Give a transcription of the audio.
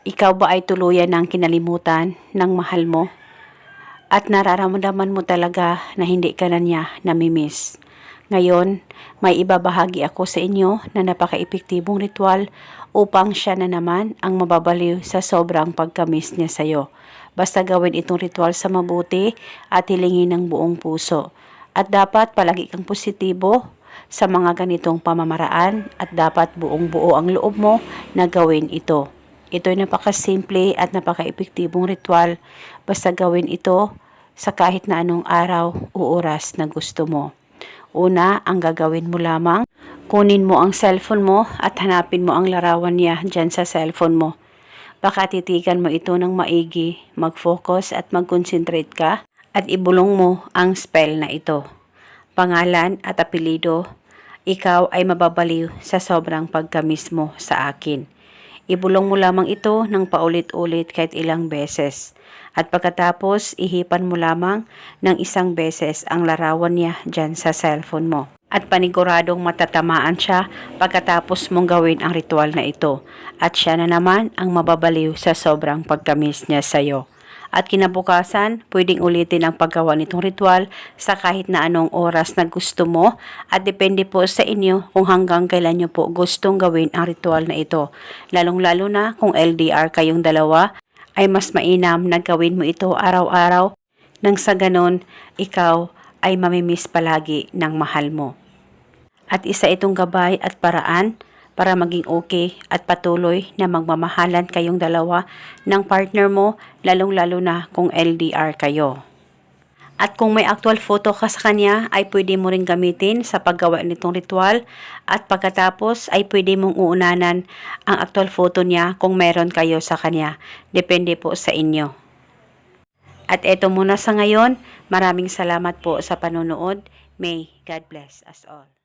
Ikaw ba ay tuluyan ng kinalimutan ng mahal mo? At nararamdaman mo talaga na hindi ka na niya namimiss. Ngayon, may ibabahagi ako sa inyo na napaka-epektibong ritual upang siya na naman ang mababaliw sa sobrang pagkamiss niya sa iyo. Basta gawin itong ritual sa mabuti at hilingin ng buong puso. At dapat palagi kang positibo sa mga ganitong pamamaraan at dapat buong buo ang loob mo na gawin ito. Ito ay napakasimple at napaka-epektibong ritual. Basta gawin ito sa kahit na anong araw o oras na gusto mo. Una, ang gagawin mo lamang, kunin mo ang cellphone mo at hanapin mo ang larawan niya dyan sa cellphone mo. Baka titigan mo ito ng maigi, mag-focus at mag-concentrate ka at ibulong mo ang spell na ito. Pangalan at apelido, ikaw ay mababaliw sa sobrang pagkamis mo sa akin. Ibulong mo lamang ito ng paulit-ulit kahit ilang beses. At pagkatapos, ihipan mo lamang ng isang beses ang larawan niya dyan sa cellphone mo. At paniguradong matatamaan siya pagkatapos mong gawin ang ritual na ito. At siya na naman ang mababaliw sa sobrang pagkamis niya sa iyo. At kinabukasan, pwedeng ulitin ang paggawa nitong ritual sa kahit na anong oras na gusto mo at depende po sa inyo kung hanggang kailan nyo po gustong gawin ang ritual na ito. Lalong-lalo na kung LDR kayong dalawa, ay mas mainam na gawin mo ito araw-araw nang sa ganon, ikaw ay mamimiss palagi ng mahal mo. At isa itong gabay at paraan para maging okay at patuloy na magmamahalan kayong dalawa ng partner mo, lalong-lalo na kung LDR kayo. At kung may actual photo ka sa kanya, ay pwede mo rin gamitin sa paggawa nitong ritual at pagkatapos ay pwede mong uunanan ang actual photo niya kung meron kayo sa kanya. Depende po sa inyo. At eto muna sa ngayon, maraming salamat po sa panonood. May God bless us all.